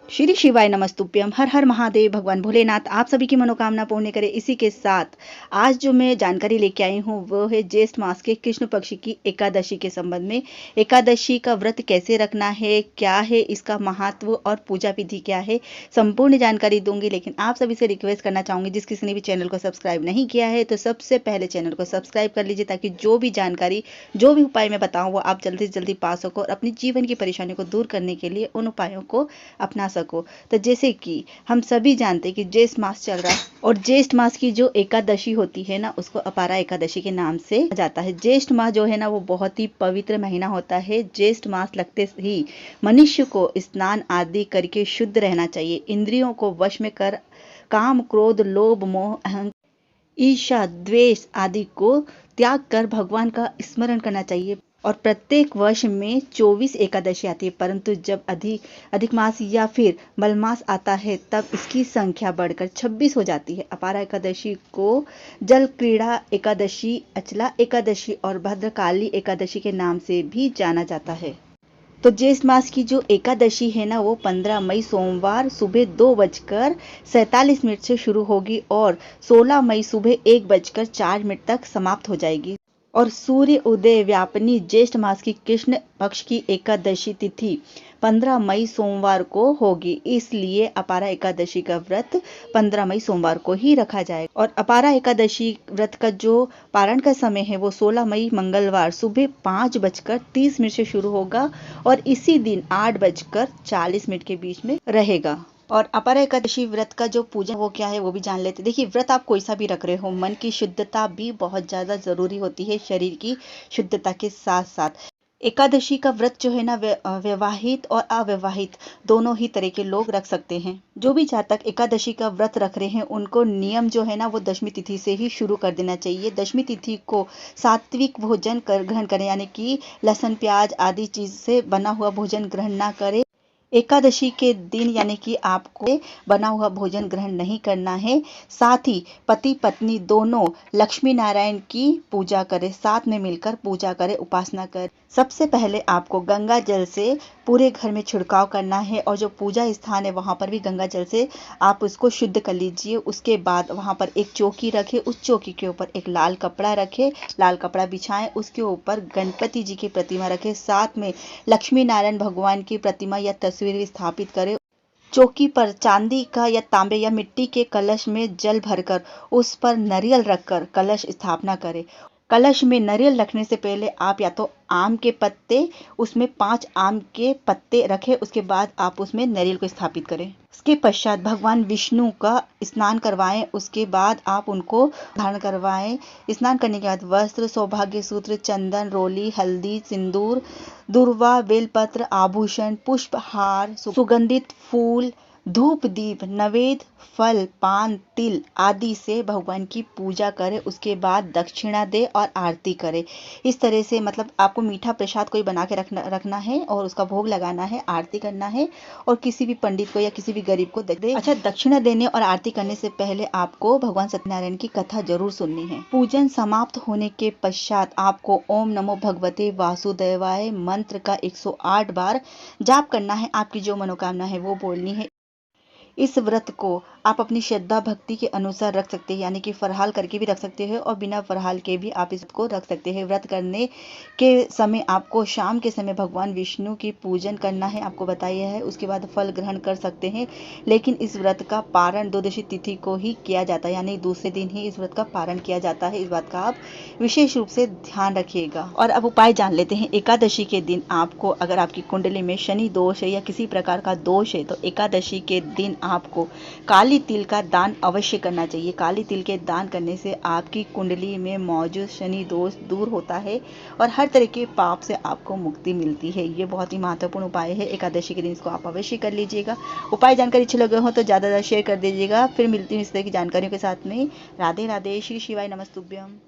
श्री शिवाय नमस्तुभ्यम। हर हर महादेव। भगवान भोलेनाथ आप सभी की मनोकामना पूर्ण करे। इसी के साथ आज जो मैं जानकारी लेके आई हूँ वो है ज्येष्ठ मास के कृष्ण पक्ष की एकादशी के संबंध में। एकादशी का व्रत कैसे रखना है, क्या है इसका महत्व और पूजा विधि क्या है, संपूर्ण जानकारी दूंगी। लेकिन आप सभी से रिक्वेस्ट करना चाहूंगी, जिस किसी ने भी चैनल को सब्सक्राइब नहीं किया है तो सबसे पहले चैनल को सब्सक्राइब कर लीजिए, ताकि जो भी जानकारी, जो भी उपाय मैं बताऊँ वो आप जल्दी से जल्दी पा सको और अपनी जीवन की परेशानियों को दूर करने के लिए उन उपायों को अपना सको। तो जैसे कि हम सभी जानते हैं कि ज्येष्ठ मास चल रहा है और ज्येष्ठ मास की जो एकादशी होती है ना, उसको अपारा एकादशी के नाम से जाता है। ज्येष्ठ मास जो है ना वो बहुत ही पवित्र महीना होता है। ज्येष्ठ मास लगते ही मनुष्य को स्नान आदि करके शुद्ध रहना चाहिए, इंद्रियों को वश में कर काम क्रोध लोभ मोह अहंकार ईर्ष्या द्वेष आदि को त्याग कर भगवान का स्मरण करना चाहिए। और प्रत्येक वर्ष में 24 एकादशी आती है, परंतु जब अधिक मास या फिर मलमास आता है तब इसकी संख्या बढ़कर 26 हो जाती है। अपारा एकादशी को जल क्रीड़ा एकादशी, अचला एकादशी और भद्रकाली एकादशी के नाम से भी जाना जाता है। तो ज्येष्ठ मास की जो एकादशी है ना वो 15 मई सोमवार सुबह 2:47 से शुरू होगी और 16 मई सुबह 1:04 तक समाप्त हो जाएगी। और सूर्य उदय व्यापनी ज्येष्ठ मास की कृष्ण पक्ष की एकादशी तिथि 15 मई सोमवार को होगी, इसलिए अपारा एकादशी का व्रत 15 मई सोमवार को ही रखा जाए। और अपारा एकादशी व्रत का जो पारण का समय है वो 16 मई मंगलवार सुबह 5:30 से शुरू होगा और इसी दिन 8:40 के बीच में रहेगा। और अपारा एकादशी व्रत का जो पूजा वो क्या है वो भी जान लेते। देखिए, व्रत आप कोई सा भी रख रहे हो, मन की शुद्धता भी बहुत ज्यादा जरूरी होती है शरीर की शुद्धता के साथ साथ। एकादशी का व्रत जो है ना विवाहित और अविवाहित दोनों ही तरह के लोग रख सकते हैं। जो भी जातक एकादशी का व्रत रख रहे हैं उनको नियम जो है ना वो दशमी तिथि से ही शुरू कर देना चाहिए। दशमी तिथि को सात्विक भोजन ग्रहण करें, यानी कि लहसुन प्याज आदि चीज से बना हुआ भोजन ग्रहण ना करें। एकादशी के दिन यानी कि आपको बना हुआ भोजन ग्रहण नहीं करना है। साथ ही पति पत्नी दोनों लक्ष्मी नारायण की पूजा करें, साथ में मिलकर पूजा करें, उपासना करें। सबसे पहले आपको गंगा जल से पूरे घर में छिड़काव करना है और जो पूजा स्थान है वहां पर भी गंगा जल से आप उसको शुद्ध कर लीजिए। उसके बाद वहां पर एक चौकी रखें, उस चौकी के ऊपर एक लाल कपड़ा रखें, लाल कपड़ा बिछाएं, उसके ऊपर गणपति जी की प्रतिमा रखें, साथ में लक्ष्मी नारायण भगवान की प्रतिमा या तस्वीर स्थापित करें। चौकी पर चांदी का या तांबे या मिट्टी के कलश में जल भरकर उस पर नारियल रखकर कलश स्थापना करें। कलश में नारियल रखने से पहले आप या तो आम के पत्ते, उसमें 5 आम के पत्ते रखें, उसके बाद आप उसमें नारियल को स्थापित करें। उसके पश्चात भगवान विष्णु का स्नान करवाएं, उसके बाद आप उनको धारण करवाएं। स्नान करने के बाद वस्त्र, सौभाग्य सूत्र, चंदन, रोली, हल्दी, सिंदूर, दूर्वा, बेलपत्र, आभूषण, पुष्प, हार, सुगंधित फूल, धूप दीप, नवेद, फल, पान, तिल आदि से भगवान की पूजा करें। उसके बाद दक्षिणा दे और आरती करें। इस तरह से मतलब आपको मीठा प्रसाद कोई बना के रखना है और उसका भोग लगाना है, आरती करना है और किसी भी पंडित को या किसी भी गरीब को दे। अच्छा, दक्षिणा देने और आरती करने से पहले आपको भगवान सत्यनारायण की कथा जरूर सुननी है। पूजन समाप्त होने के पश्चात आपको ओम नमो भगवते वासुदेवाय मंत्र का 108 बार जाप करना है। आपकी जो मनोकामना है वो बोलनी है। इस व्रत को आप अपनी श्रद्धा भक्ति के अनुसार रख सकते हैं, यानी कि फरहाल करके भी रख सकते हैं और बिना फरहाल के भी आप इसको रख सकते हैं। व्रत करने के समय आपको शाम के समय भगवान विष्णु की पूजन करना है, आपको बताया है। उसके बाद फल ग्रहण कर सकते हैं, लेकिन इस व्रत का पारण 12 तिथि को ही किया जाता है, यानी दूसरे दिन ही इस व्रत का पारण किया जाता है। इस बात का आप विशेष रूप से ध्यान रखिएगा। और अब उपाय जान लेते हैं। एकादशी के दिन आपको, अगर आपकी कुंडली में शनि दोष है या किसी प्रकार का दोष है, तो एकादशी के दिन आपको काली तिल का दान अवश्य करना चाहिए। काली तिल के दान करने से आपकी कुंडली में मौजूद शनि दोष दूर होता है और हर तरह के पाप से आपको मुक्ति मिलती है। ये बहुत ही महत्वपूर्ण उपाय है। एकादशी के दिन इसको आप अवश्य कर लीजिएगा। उपाय जानकारी अच्छे लगे हो तो ज़्यादा शेयर कर दीजिएगा। फिर मिलती हूँ इस तरह की जानकारियों के साथ में। राधे राधे। श्री शिवाय नमस्तुभ्यम।